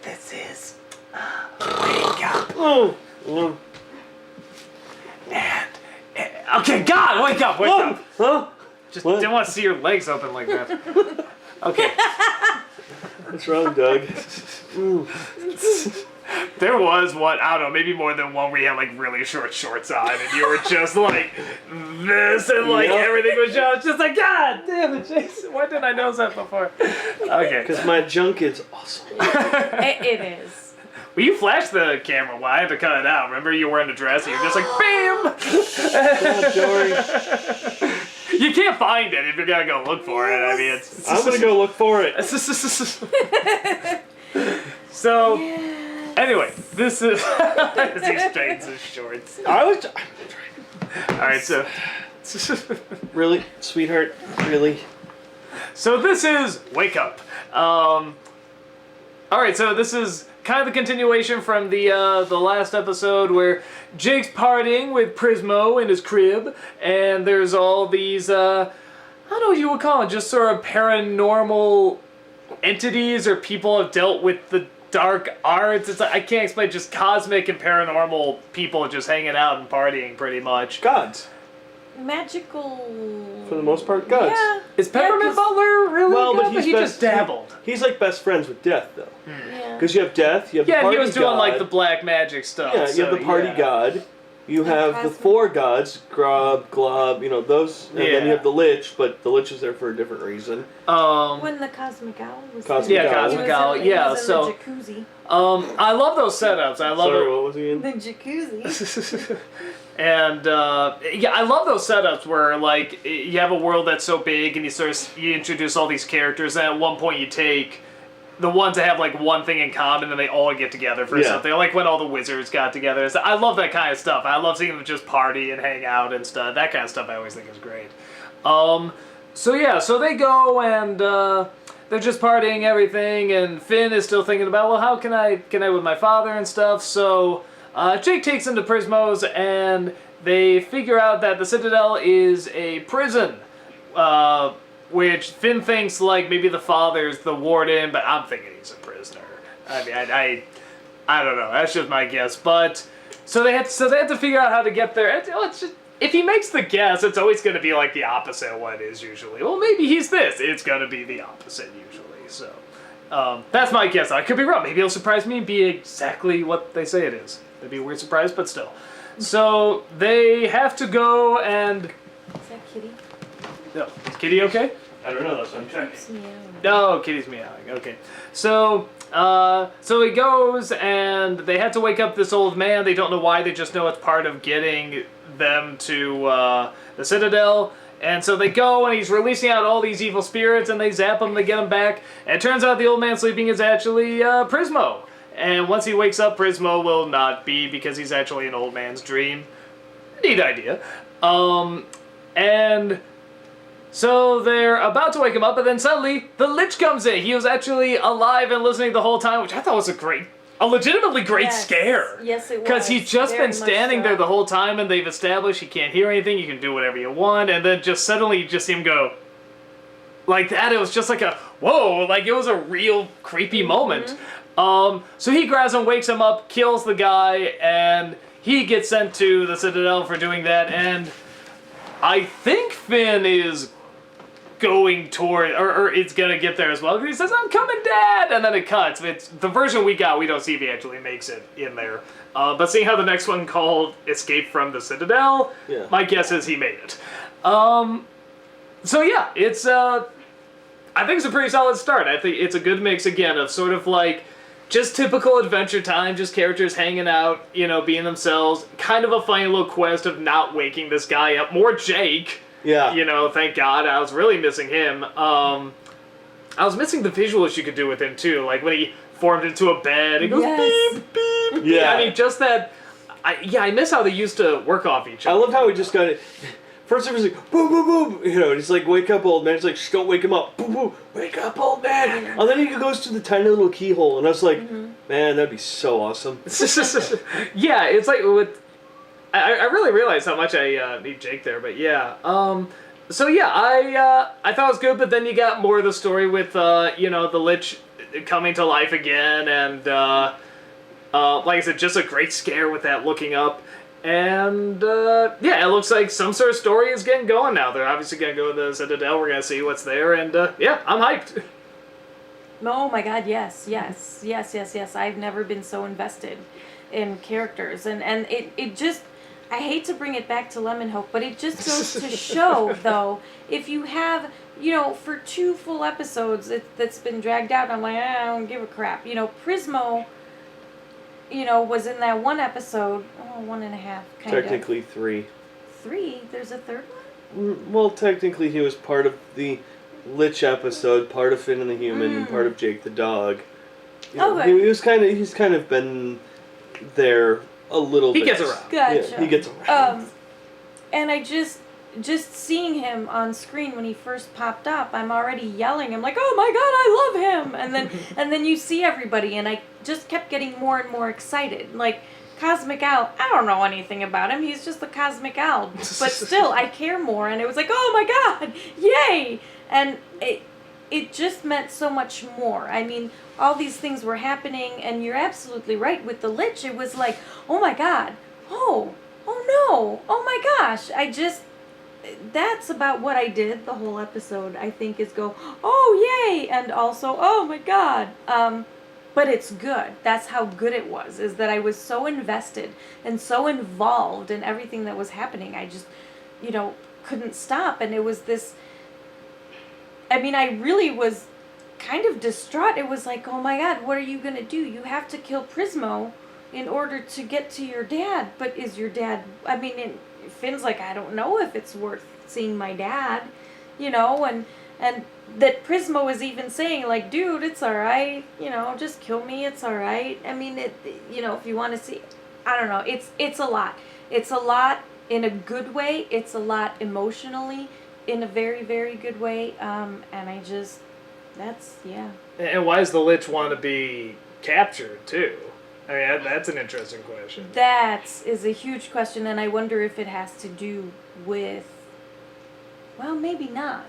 This is wake up. And okay, God, wake up, wake up. Huh? Just What? didn't want to see your legs open like that. Okay. What's wrong, Doug? There was one, I don't know, maybe more than one where you had like really short shorts on and you were just like this and like everything was just like, God damn it, Jason, why didn't I notice that before? Okay. Because my junk is awesome. It is. Well, you flashed the camera, well, I had to cut it out. Remember you were wearing a dress and you're just like, BAM! Oh, Dory. You can't find it if you're gonna go look for it. I mean, it's I'm gonna go look for it. So, anyway, this is as he straightens his shorts. Alright, so Really? Sweetheart? Really? so this is Wake Up. Alright, so this is kind of the continuation from the last episode where Jake's partying with Prismo in his crib, and there's all these, I don't know what you would call it, just sort of paranormal entities or people have dealt with the dark arts. It's like, I can't explain, just cosmic and paranormal people just hanging out and partying pretty much. Gods. Magical. For the most part, gods. Yeah. Is Peppermint Butler really Well, good? but He just dabbled. He's like best friends with Death, though. Yeah. Because you have Death, you have the Yeah, party he was doing god. like the black magic stuff. Yeah, you so, have the party yeah. god. You have the cosmic. 4 gods, Grub, Glob, you know, those. And then Yeah. you have the Lich, but the Lich is there for a different reason. When the Cosmic Owl was Cosmic there. Yeah, Owl. Cosmic He was Owl, in- yeah, he was in so- the jacuzzi. I love those setups. I love Sorry, it. what was he in? The jacuzzi. And yeah, I love those setups where like you have a world that's so big and you introduce all these characters, and at one point you take the ones that have like one thing in common and they all get together for something. Like when all the wizards got together. So I love that kind of stuff. I love seeing them just party and hang out and stuff. That kind of stuff I always think is great. So yeah, so they go and they're just partying everything, and Finn is still thinking about, well, how can I connect with my father and stuff. So Jake takes him to Prismo's, and they figure out that the Citadel is a prison, which Finn thinks like maybe the father's the warden, but I'm thinking he's a prisoner. I mean, I don't know. That's just my guess. But so they had to figure out how to get there. It's just, if he makes the guess, it's always going to be like the opposite of what it is usually. Well, maybe he's this. It's going to be the opposite usually. So that's my guess. I could be wrong. Maybe it'll surprise me and be exactly what they say it is. It'd be a weird surprise, but still. So they have to go and... Is that Kitty? No, is Kitty okay? I don't know, that's what I'm checking. It's meowing. No, Kitty's meowing. Okay. So he goes, and they had to wake up this old man. They don't know why. They just know it's part of getting them to the Citadel. And so they go, and he's releasing out all these evil spirits, and they zap him to get him back. And it turns out the old man sleeping is actually Prismo. And once he wakes up, Prismo will not be, because he's actually an old man's dream. Neat idea. And so they're about to wake him up, but then suddenly the Lich comes in. He was actually alive and listening the whole time, which I thought was a legitimately great scare. Yes, it was. Because he's just Very been standing much so. there the whole time, and they've established he can't hear anything, you can do whatever you want, and then just suddenly you just see him go like that. It was just like a, whoa, like it was a real creepy moment. So he grabs him, wakes him up, kills the guy, and he gets sent to the Citadel for doing that, and I think Finn is going toward, or it's gonna get there as well. He says, "I'm coming, Dad!" And then it cuts. It's the version we got, we don't see if he actually makes it in there. But seeing how the next one called Escape from the Citadel, my guess is he made it. So yeah, it's, I think it's a pretty solid start. I think it's a good mix, again, of sort of like, just typical Adventure Time, just characters hanging out, you know, being themselves. Kind of a funny little quest of not waking this guy up. More Jake. Yeah. You know, thank God. I was really missing him. I was missing the visuals you could do with him, too. Like, when he formed into a bed, it goes beep, beep. Yeah. I mean, just that... I miss how they used to work off each other. I love how he just got it. First it was like, boom, boom, boom. You know, he's like, wake up, old man. It's like, shh, don't wake him up. Boom, boom, wake up, old man. And then he goes to the tiny little keyhole, and I was like, man, that'd be so awesome. Yeah, it's like with... I really realized how much I need Jake there, but yeah. So yeah, I thought it was good, but then you got more of the story with, you know, the Lich coming to life again, and like I said, just a great scare with that looking up. And yeah, it looks like some sort of story is getting going now. They're obviously gonna go to the Citadel. We're gonna see what's there, and yeah, I'm hyped. Oh my God, yes. I've never been so invested in characters, and it just, I hate to bring it back to Lemon Hope, but it just goes to show, though, if you have, for 2 full episodes that's been dragged out, I'm like, I don't give a crap. Prismo, was in that 1 episode, 1.5, kind of. Technically 3. 3? There's a 3rd one? Well, technically he was part of the Lich episode, part of Finn and the Human, and part of Jake the Dog. He's kind of been there a little bit. He gets around. Gotcha. Yeah, he gets around. And I just seeing him on screen when he first popped up, I'm already yelling. I'm like, oh my God, I love him! And then you see everybody, and I just kept getting more and more excited. Like, Cosmic Owl, I don't know anything about him. He's just the Cosmic Owl. But still, I care more. And it was like, oh my God, yay! And it just meant so much more. I mean, all these things were happening, and you're absolutely right. With the Lich, it was like, oh my God, oh no, oh my gosh. That's about what I did the whole episode, I think, is go, oh yay, and also, oh my God. But it's good. That's how good it was, is that I was so invested and so involved in everything that was happening. I just, couldn't stop. And it was this, I mean, I really was kind of distraught. It was like, oh my God, what are you going to do? You have to kill Prismo in order to get to your dad. But is your dad, I mean, Finn's like, I don't know if it's worth seeing my dad, and that Prismo is even saying, like, dude, it's alright, just kill me, it's alright. I mean, if you want to see, I don't know, it's a lot. It's a lot in a good way, it's a lot emotionally, in a very, very good way, and yeah. And why does the Lich want to be captured, too? I mean, that's an interesting question. That is a huge question, and I wonder if it has to do with, well, maybe not.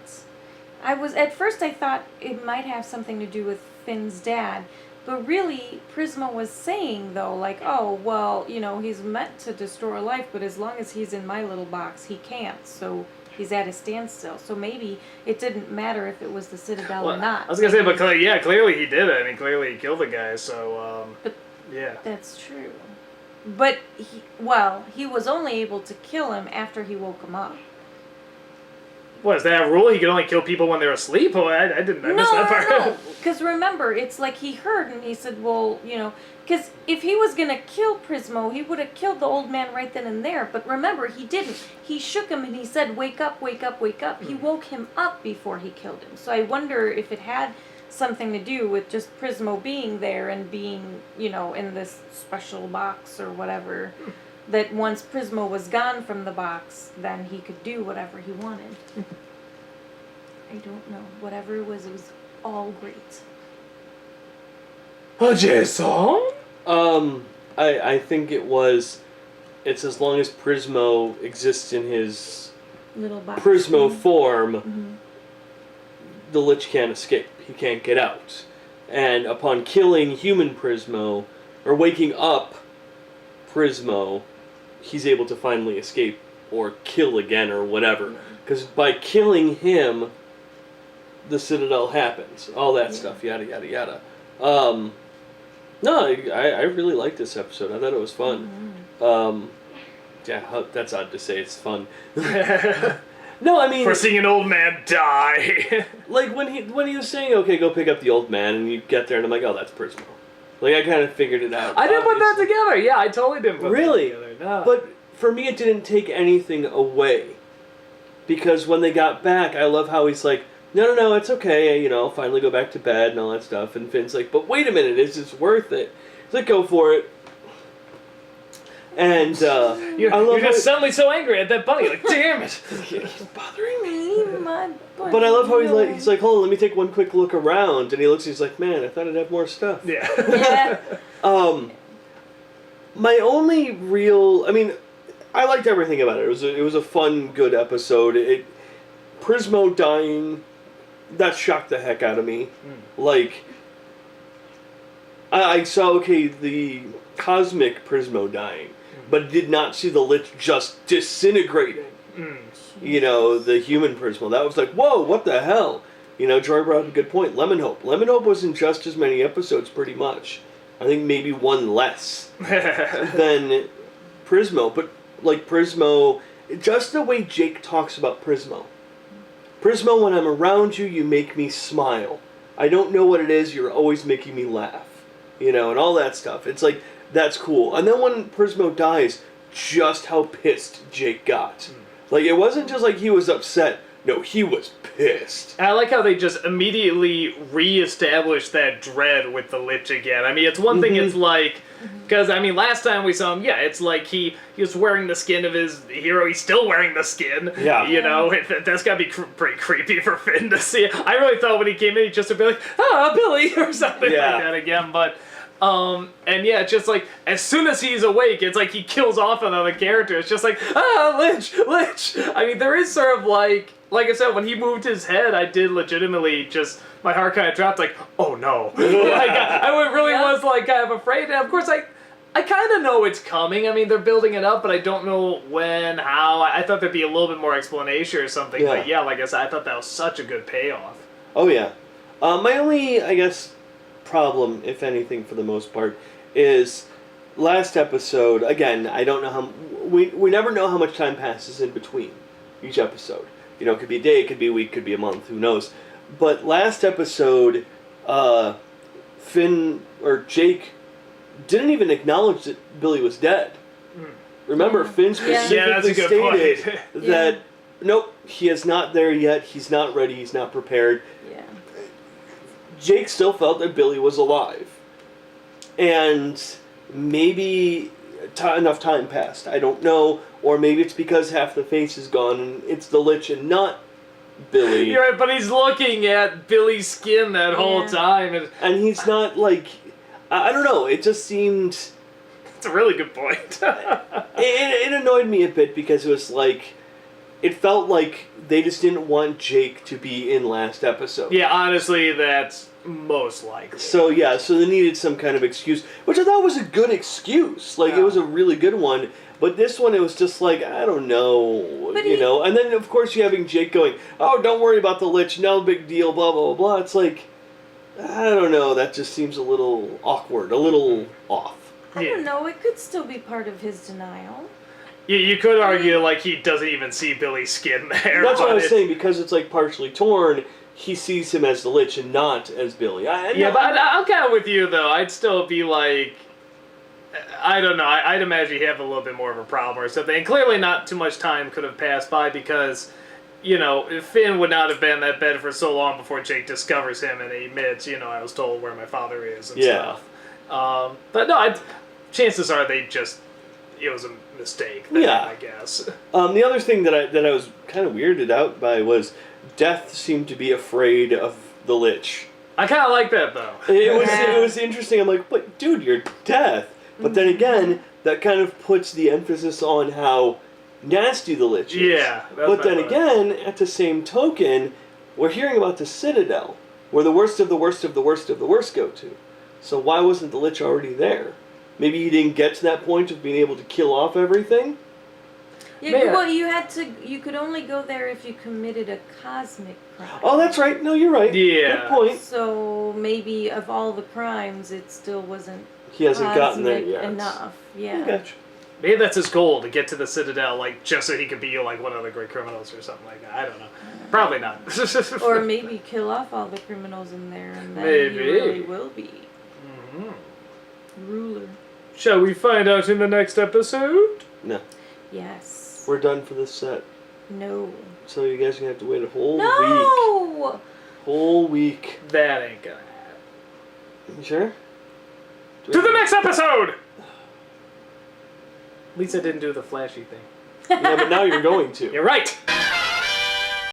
At first I thought it might have something to do with Finn's dad, but really Prismo was saying, though, like, oh, well, he's meant to destroy life, but as long as he's in my little box, he can't, so he's at a standstill. So maybe it didn't matter if it was the Citadel or not. I was going to say, but clearly he did it. I mean, clearly he killed the guy, so, yeah. That's true. But, he was only able to kill him after he woke him up. What, is that a rule? He could only kill people when they're asleep? Oh, I missed that part. No. Because remember, it's like he heard and he said, well, because if he was going to kill Prismo, he would have killed the old man right then and there. But remember, he didn't. He shook him and he said, wake up, wake up, wake up. He woke him up before he killed him. So I wonder if it had something to do with just Prismo being there and being, in this special box or whatever. That once Prismo was gone from the box, then he could do whatever he wanted. I don't know. Whatever it was all great. Oh, Jason? I think it's as long as Prismo exists in his Little box. Prismo form, the Lich can't escape. He can't get out. And upon killing human Prismo, or waking up Prismo, he's able to finally escape or kill again or whatever. Because by killing him, the Citadel happens. All that stuff, yada, yada, yada. No, I really liked this episode. I thought it was fun. Yeah, that's odd to say. It's fun. No, I mean... For seeing an old man die. Like, when he was saying, okay, go pick up the old man, and you get there, and I'm like, oh, that's Prismo. Like, I kind of figured it out. I didn't put that together. Yeah, I totally didn't put that together. No. But for me, it didn't take anything away. Because when they got back, I love how he's like, no, it's okay, I'll finally go back to bed and all that stuff. And Finn's like, but wait a minute, is this worth it? He's like, go for it. And you're just suddenly so angry at that bunny. Like, damn it, he's bothering me. My bunny. But I love how he's like, hold on, let me take one quick look around. And he looks, he's like, man, I thought I'd have more stuff. Yeah. My only real, I liked everything about it. It was a fun, good episode. Prismo dying, that shocked the heck out of me. Like, I saw, the cosmic Prismo dying, but did not see the Lich just disintegrating. You know, the human Prismo. That was like, whoa, what the hell? You know, Joy brought up a good point. Lemon Hope. Lemon Hope was in just as many episodes, pretty much. I think maybe one less than Prismo. But, like, Prismo, just the way Jake talks about Prismo. Prismo, when I'm around you, you make me smile. I don't know what it is, you're always making me laugh. You know, and all that stuff. It's like, that's cool. And then when Prismo dies, just how pissed Jake got. Like, it wasn't just like he was upset. No, he was pissed. And I like how they just immediately re-established that dread with the Lich again. I mean, it's one thing, it's like... Because, I mean, last time we saw him, yeah, it's like he was wearing the skin of his hero. He's still wearing the skin. Yeah. You know, that's got to be pretty creepy for Finn to see. I really thought when he came in, he'd just be like, ah, Billy, or something like that again. But, and yeah, it's just like, as soon as he's awake, it's like he kills off another character. It's just like, ah, Lich. I mean, there is sort of like I said, when he moved his head, I did legitimately just, my heart kind of dropped, like, oh no. Like, I really was, like, kind of afraid. And of course, I kind of know it's coming. I mean, they're building it up, but I don't know when, how. I thought there'd be a little bit more explanation or something. Yeah. But yeah, like I said, I thought that was such a good payoff. Oh, yeah. My only, I guess, problem, if anything, for the most part, is last episode, again, I don't know how, we never know how much time passes in between each episode. You know, it could be a day, it could be a week, it could be a month, who knows. But last episode, Finn, or Jake, didn't even acknowledge that Billy was dead. Remember, Finn specifically stated that, nope, he is not there yet, he's not ready, he's not prepared. Yeah. Jake still felt that Billy was alive. And maybe enough time passed, I don't know. Or maybe it's because half the face is gone and it's the Lich and not Billy. You're right, but he's looking at Billy's skin that whole time. And he's not, like... I don't know, it just seemed... It's a really good point. it annoyed me a bit because it was like... It felt like they just didn't want Jake to be in last episode. Yeah, honestly, that's most likely. So, yeah, so they needed some kind of excuse, which I thought was a good excuse. Like, it was a really good one. But this one, it was just like, I don't know, you know. And then, of course, you're having Jake going, oh, don't worry about the Lich, no big deal, blah, blah, blah. It's like, I don't know, that just seems a little awkward, a little off. I don't know, it could still be part of his denial. You could argue, like, he doesn't even see Billy's skin there. That's what I was saying, because it's, like, partially torn, he sees him as the Lich and not as Billy. But I'm kind of with you, though. I'd still be like... I don't know. I'd imagine he'd have a little bit more of a problem or something. And clearly not too much time could have passed by because, you know, Finn would not have been that bed for so long before Jake discovers him and he admits, you know, I was told where my father is and stuff. But no, chances are it was a mistake then, I guess. The other thing that I was kind of weirded out by was Death seemed to be afraid of the Lich. I kind of like that, though. It was interesting. I'm like, but dude, you're Death. But then again, that kind of puts the emphasis on how nasty the Lich is. Yeah. But then again, at the same token, we're hearing about the Citadel, where the worst of the worst of the worst of the worst go to. So why wasn't the Lich already there? Maybe he didn't get to that point of being able to kill off everything? Yeah, well, you could only go there if you committed a cosmic crime. Oh, that's right. No, you're right. Yeah. Good point. So maybe of all the crimes, it still wasn't He hasn't gotten there yet. enough. Yeah. I gotcha. Maybe that's his goal, to get to the Citadel, like, just so he could be, like, one of the great criminals or something like that. I don't know. Probably not. Or maybe kill off all the criminals in there, and then Maybe. he really will be. Mm-hmm. Ruler. Shall we find out in the next episode? No. Yes. We're done for this set. No. So you guys are going to have to wait a whole week. No! Whole week. That ain't gonna happen. You sure? To the next episode! At least I didn't do the flashy thing. Yeah, but now you're going to. You're right!